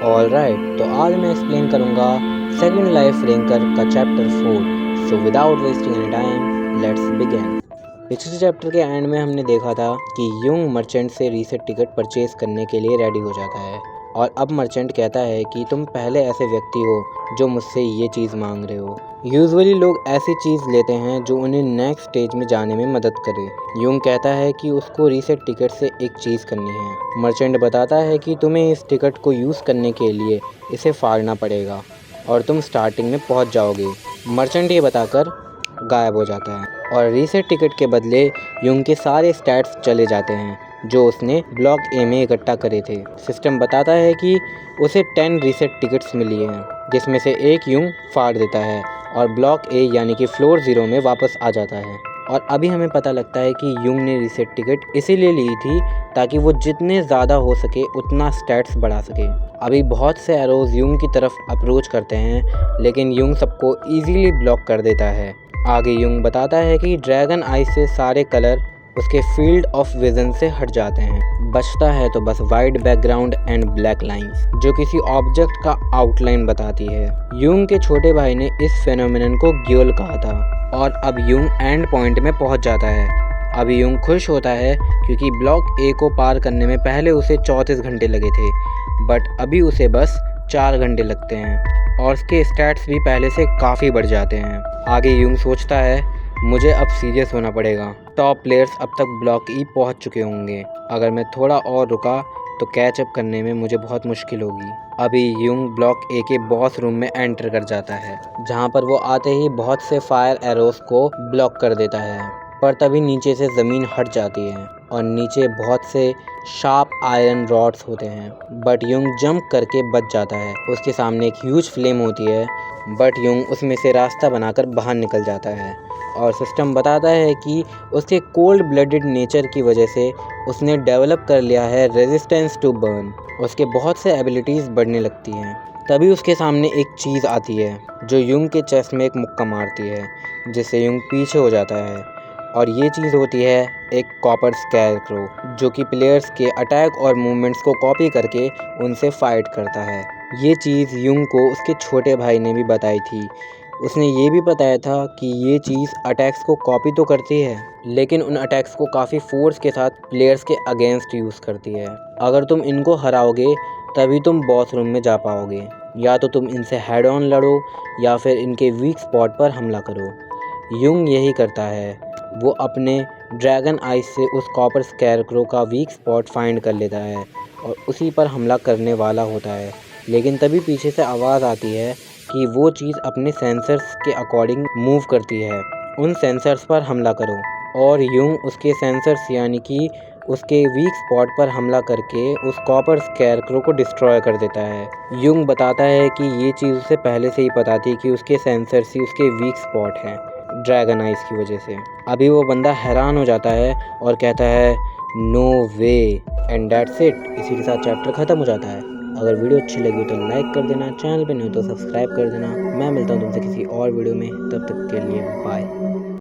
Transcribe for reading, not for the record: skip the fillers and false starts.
Alright, तो आज मैं एक्सप्लेन करूँगा सेकंड लाइफ रैंकर का chapter 4। So without wasting any time let's begin. पिछले चैप्टर के एंड में हमने देखा था कि युंग मर्चेंट से रीसेट टिकट परचेज करने के लिए रेडी हो जाता है और अब मर्चेंट कहता है कि तुम पहले ऐसे व्यक्ति हो जो मुझसे ये चीज़ मांग रहे हो। यूजुअली लोग ऐसी चीज़ लेते हैं जो उन्हें नेक्स्ट स्टेज में जाने में मदद करे। युंग कहता है कि उसको रीसेट टिकट से एक चीज़ करनी है। मर्चेंट बताता है कि तुम्हें इस टिकट को यूज़ करने के लिए इसे फाड़ना पड़ेगा और तुम स्टार्टिंग में पहुंच जाओगे। मर्चेंट ये बताकर गायब हो जाता है और रीसेट टिकट के बदले युंग के सारे स्टैट्स चले जाते हैं जो उसने ब्लॉक ए में इकट्ठा करे थे। सिस्टम बताता है कि उसे 10 रीसेट टिकट्स मिली हैं, जिसमें से एक युंग फाड़ देता है और ब्लॉक ए यानी कि फ्लोर 0 में वापस आ जाता है। और अभी हमें पता लगता है कि युंग ने रीसेट टिकट इसीलिए ली थी ताकि वो जितने ज़्यादा हो सके उतना स्टैट्स बढ़ा सके। अभी बहुत से एरोज युंग की तरफ अप्रोच करते हैं, लेकिन युंग सबको ईजीली ब्लॉक कर देता है। आगे युंग बताता है कि ड्रैगन आई से सारे कलर उसके फील्ड ऑफ विजन से हट जाते हैं। बचता है तो बस white background and black lines जो किसी ऑब्जेक्ट का आउटलाइन बताती है। युंग के छोटे भाई ने इस फेनोमेनन को ग्योल कहा था और अब युंग एंड पॉइंट में पहुंच जाता है। अभी युंग खुश होता है क्योंकि ब्लॉक ए को पार करने में पहले उसे 34 घंटे लगे थे, बट अभी उसे बस 4 घंटे लगते हैं और उसके स्टैट्स भी पहले से काफ़ी बढ़ जाते हैं। आगे युंग सोचता है मुझे अब सीरियस होना पड़ेगा। टॉप प्लेयर्स अब तक ब्लॉक ई पहुंच चुके होंगे। अगर मैं थोड़ा और रुका तो कैचअप करने में मुझे बहुत मुश्किल होगी। अभी युंग ब्लॉक ए के बॉस रूम में एंटर कर जाता है, जहां पर वो आते ही बहुत से फायर एरोस को ब्लॉक कर देता है। पर तभी नीचे से ज़मीन हट जाती है और नीचे बहुत से शार्प आयरन रॉड्स होते हैं, बट युंग जंप करके बच जाता है। उसके सामने एक ह्यूज फ्लेम होती है, बट युंग उसमें से रास्ता बनाकर बाहर निकल जाता है और सिस्टम बताता है कि उसके कोल्ड ब्लडेड नेचर की वजह से उसने डेवलप कर लिया है रेजिस्टेंस टू बर्न। उसके बहुत से एबिलिटीज़ बढ़ने लगती हैं। तभी उसके सामने एक चीज़ आती है जो युंग के चेस्ट में एक मुक्का मारती है, जिससे युंग पीछे हो जाता है। और ये चीज़ होती है एक कॉपर स्कैरक्रो, जो कि प्लेयर्स के अटैक और मूवमेंट्स को कॉपी करके उनसे फाइट करता है। ये चीज़ युंग को उसके छोटे भाई ने भी बताई थी। उसने ये भी बताया था कि ये चीज़ अटैक्स को कॉपी तो करती है, लेकिन उन अटैक्स को काफ़ी फोर्स के साथ प्लेयर्स के अगेंस्ट यूज़ करती है। अगर तुम इनको हराओगे तभी तुम बॉस रूम में जा पाओगे। या तो तुम इनसे हेड ऑन लड़ो या फिर इनके वीक स्पॉट पर हमला करो। युंग यही करता है। वो अपने ड्रैगन आइज से उस कॉपर स्कैरक्रो का वीक स्पॉट फाइंड कर लेता है और उसी पर हमला करने वाला होता है, लेकिन तभी पीछे से आवाज़ आती है कि वो चीज़ अपने सेंसर्स के अकॉर्डिंग मूव करती है, उन सेंसर्स पर हमला करो। और युंग उसके सेंसर्स यानी कि उसके वीक स्पॉट पर हमला करके उस कॉपर स्कैरक्रो को डिस्ट्रॉय कर देता है। युंग बताता है कि ये चीज़ उसे पहले से ही पता थी कि उसके सेंसर्स ही उसके वीक स्पॉट हैं ड्रैगन आइज की वजह से। अभी वो बंदा हैरान हो जाता है और कहता है no way, and that's it. इसी के साथ चैप्टर ख़त्म हो जाता है। अगर वीडियो अच्छी लगी हो तो लाइक कर देना, चैनल पे नहीं हो तो सब्सक्राइब कर देना। मैं मिलता हूँ तुमसे किसी और वीडियो में, तब तक के लिए बाय।